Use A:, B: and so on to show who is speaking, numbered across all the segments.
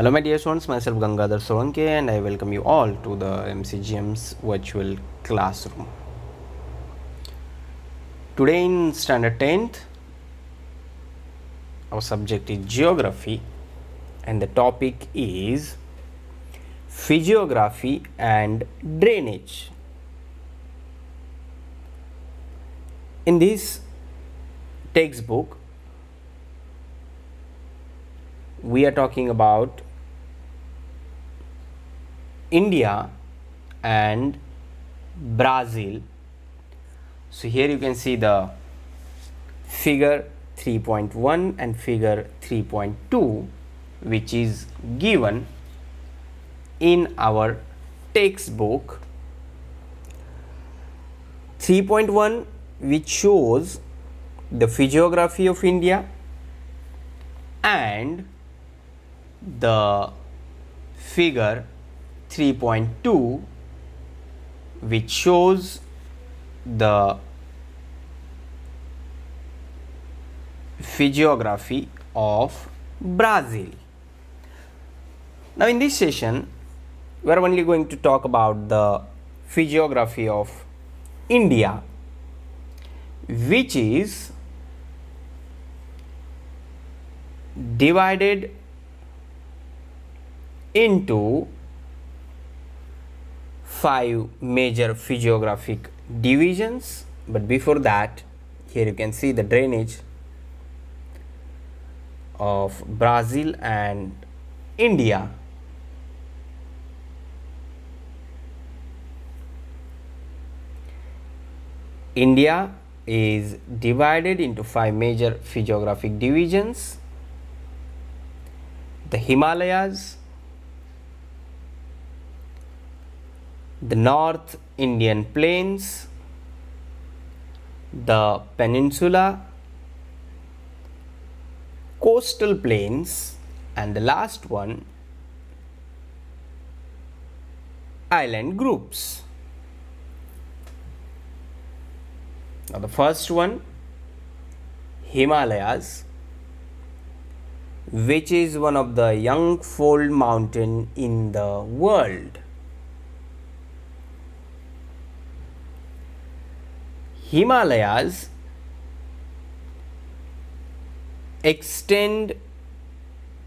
A: Hello my dear students, myself Gangadhar Solanke and I welcome you all to the MCGM's virtual classroom. Today in standard 10th, our subject is geography and the topic is physiography and drainage. In this textbook, we are talking about India and Brazil. So here you can see the figure 3.1 and figure 3.2 which is given in our textbook. 3.1 which shows the physiography of India and the figure 3.2 which shows the physiography of Brazil. Now in this session we are only going to talk about the physiography of India, which is divided into 5 major physiographic divisions. But before that, here you can see the drainage of Brazil and India. India is divided into 5 major physiographic divisions: the Himalayas, the North Indian Plains, the Peninsula, coastal plains, and the last one, island groups. Now the first one, Himalayas, which is one of the young-fold mountain in the world. Himalayas extend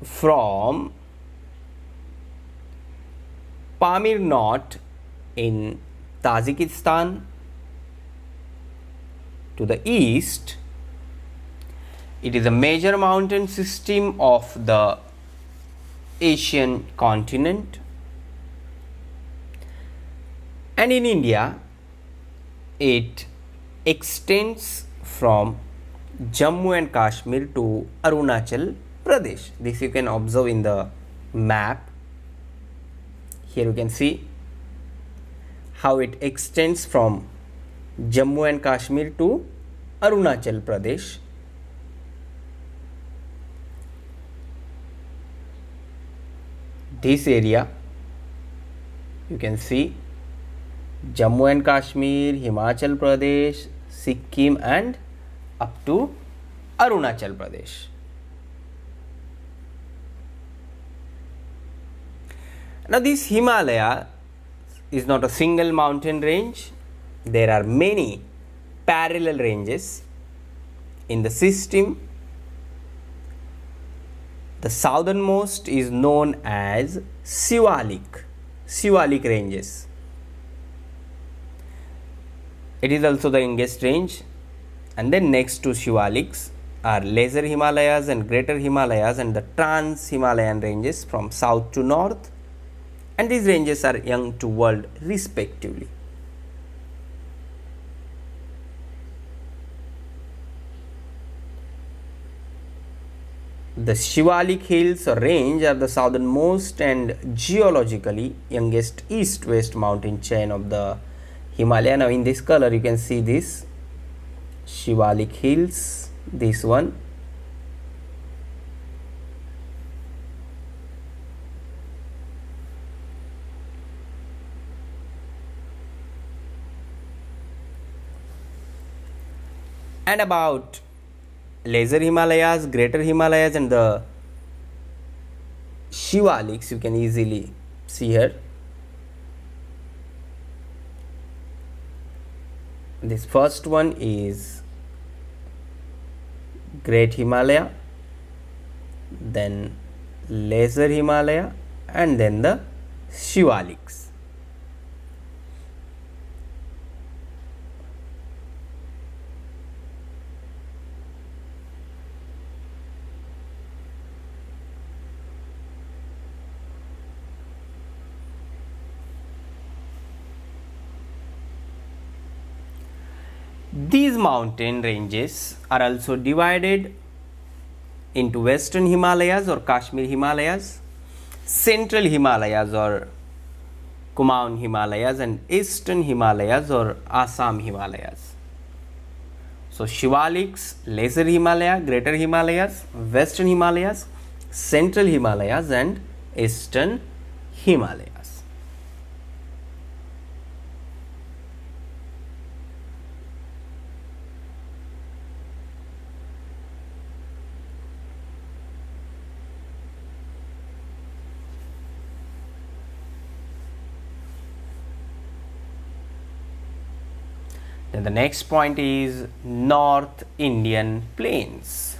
A: from Pamir Knot in Tajikistan to the east. It is a major mountain system of the Asian continent, and in India it extends from Jammu and Kashmir to Arunachal Pradesh. This you can observe in the map. Here you can see how it extends from Jammu and Kashmir to Arunachal Pradesh. This area you can see Jammu and Kashmir, Himachal Pradesh, Sikkim and up to Arunachal Pradesh. Now this Himalaya is not a single mountain range. There are many parallel ranges in the system. The southernmost is known as Shivalik ranges. It is also the youngest range, and then next to Shivaliks are Lesser Himalayas and Greater Himalayas and the Trans-Himalayan ranges from south to north, and these ranges are young to old respectively. The Shivalik hills or range are the southernmost and geologically youngest east-west mountain chain of the Himalaya. Now in this color you can see this Shivalik hills, this one, and about Lesser Himalayas, Greater Himalayas and the Shivaliks you can easily see here. This first one is Great Himalaya, then Lesser Himalaya, and then the Shivaliks. These mountain ranges are also divided into Western Himalayas or Kashmir Himalayas, Central Himalayas or Kumaon Himalayas, and Eastern Himalayas or Assam Himalayas. So Shivaliks, Lesser Himalaya, Greater Himalayas, Western Himalayas, Central Himalayas, and Eastern Himalayas. Then the next point is North Indian Plains.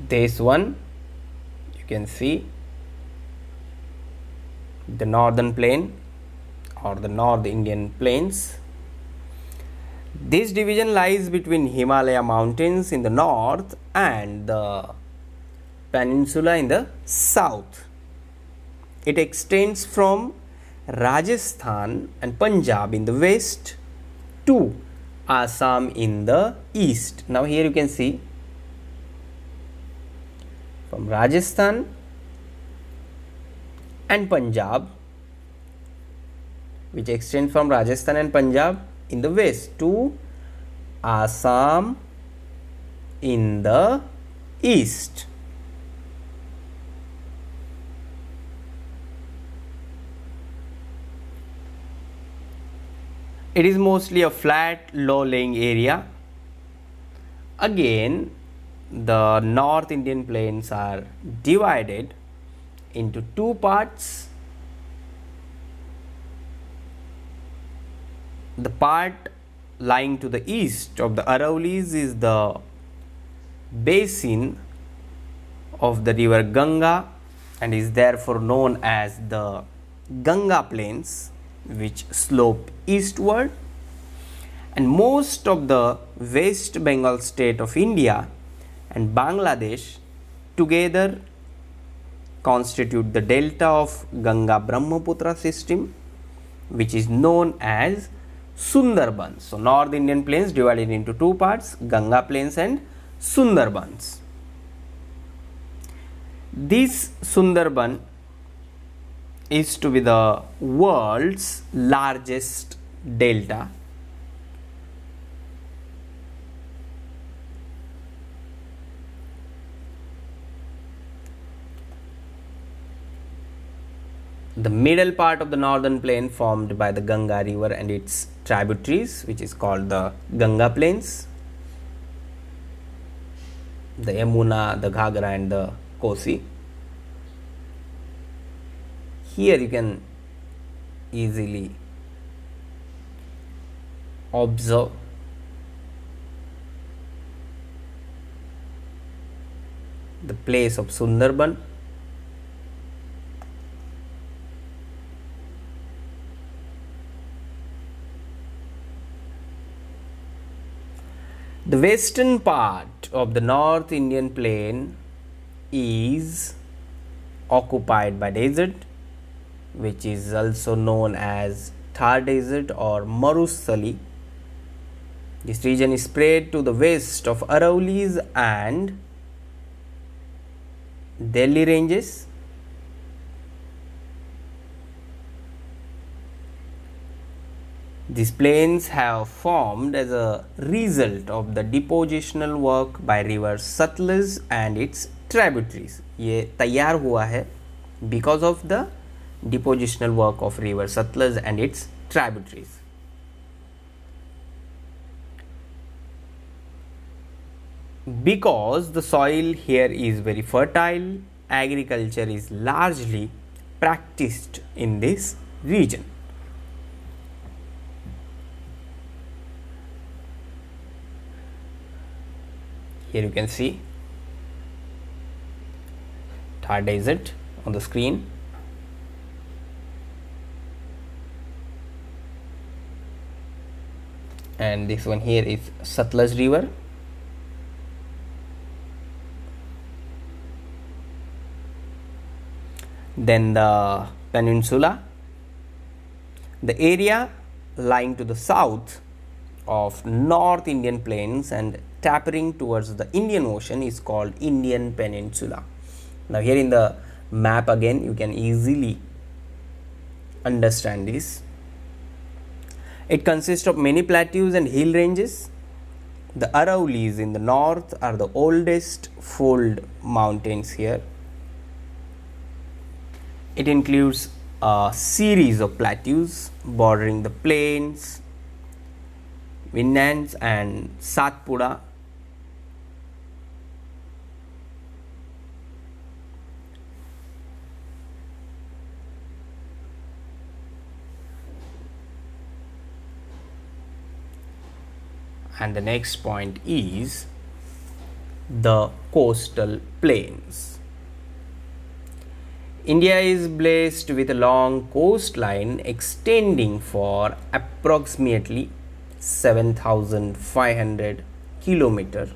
A: This one you can see the northern plain or the North Indian Plains. This division lies between Himalaya mountains in the north and the peninsula in the south. It extends from Rajasthan and Punjab in the west to Assam in the east. Now here you can see from Rajasthan and Punjab, which extends from Rajasthan and Punjab in the west to Assam in the east. It is mostly a flat, low-lying area. Again, the North Indian Plains are divided into two parts. The part lying to the east of the Araulis is the basin of the river Ganga and is therefore known as the Ganga Plains, which slope eastward, and most of the West Bengal state of India and Bangladesh together constitute the delta of Ganga Brahmaputra system, which is known as Sundarbans. So North Indian Plains divided into two parts, Ganga Plains and Sundarbans. This Sundarban is to be the world's largest delta. The middle part of the northern plain formed by the Ganga river and its tributaries, which is called the Ganga Plains, the Yamuna, the Ghagra and the Kosi. Here you can easily observe the place of Sundarban. The western part of the North Indian Plain is occupied by desert, which is also known as Thar Desert or Marusthali. This region is spread to the west of Araulis and Delhi ranges. These plains have formed as a result of the depositional work by river Satluj and its tributaries. ये तैयार हुआ है because of the depositional work of river Satluj and its tributaries. Because the soil here is very fertile, agriculture is largely practiced in this region. Here you can see Thar Desert on the screen. And this one here is Satluj River. Then the peninsula, the area lying to the south of North Indian plains and tapering towards the Indian Ocean is called Indian Peninsula. Now here in the map again you can easily understand this. It consists of many plateaus and hill ranges. The Araulis in the north are the oldest fold mountains here. It includes a series of plateaus bordering the plains, Vindhyans and Satpura. And the next point is the coastal plains. India is blessed with a long coastline extending for approximately 7,500 kilometers.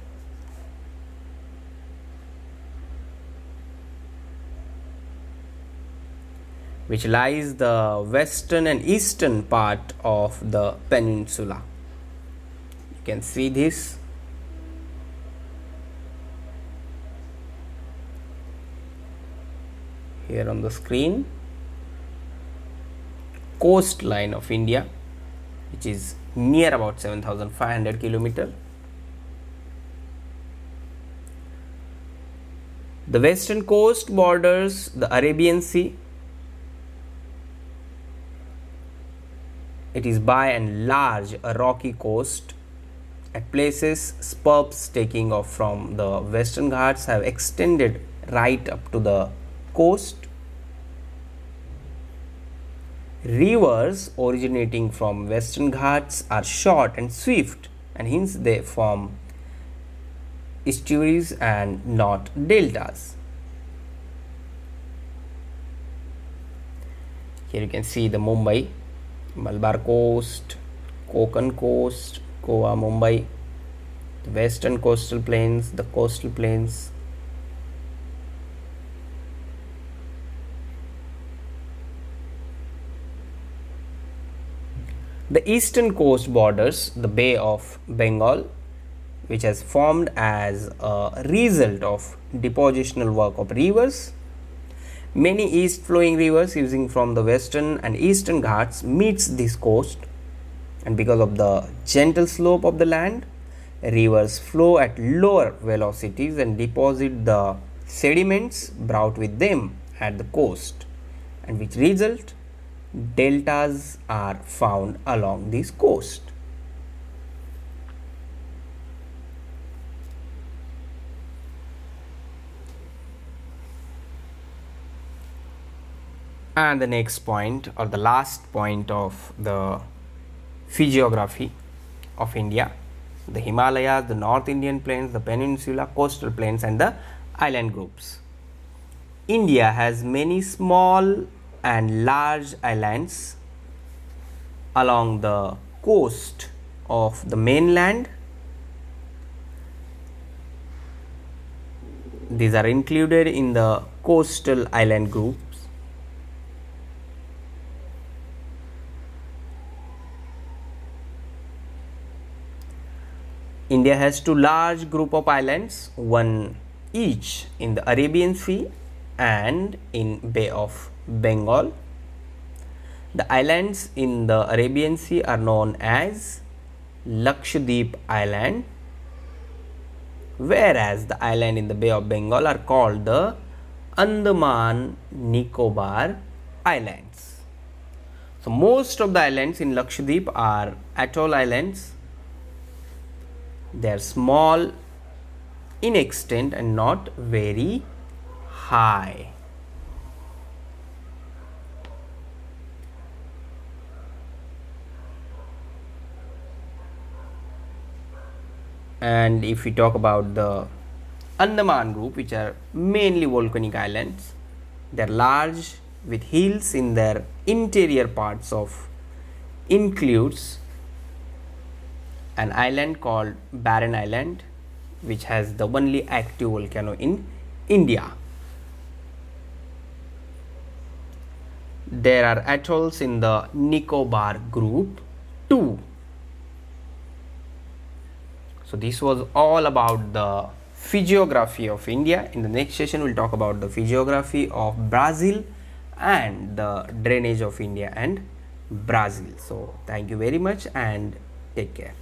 A: Which lies the western and eastern part of the peninsula. You can see this. Here on the screen, coastline of India, which is near about 7,500 kilometers. The western coast borders the Arabian Sea. It is by and large a rocky coast. At places, spurs taking off from the Western Ghats have extended right up to the coast. Rivers originating from Western Ghats are short and swift, and hence they form estuaries and not deltas. Here you can see the Mumbai, Malabar coast, Konkan coast, Goa, Mumbai, the western coastal plains, the coastal plains. The eastern coast borders the Bay of Bengal, which has formed as a result of depositional work of rivers. Many east flowing rivers using from the western and eastern Ghats meets this coast, and because of the gentle slope of the land, rivers flow at lower velocities and deposit the sediments brought with them at the coast, and which result deltas are found along this coast. And the next point, or the last point of the physiography of India, the Himalayas, the North Indian plains, the peninsula, coastal plains and the island groups. India has many small and large islands along the coast of the mainland. These are included in the coastal island groups. India has two large group of islands, one each in the Arabian Sea and in Bay of Bengal. The islands in the Arabian Sea are known as Lakshadweep Island, whereas the island in the Bay of Bengal are called the Andaman Nicobar Islands. So most of the islands in Lakshadweep are atoll islands. They are small in extent and not very high. And if we talk about the Andaman group, which are mainly volcanic islands, they are large with hills in their interior parts of includes an island called Barren Island, which has the only active volcano in India. There are atolls in the Nicobar group too. So this was all about the physiography of India. In the next session, we'll talk about the physiography of Brazil and the drainage of India and Brazil. So thank you very much and take care.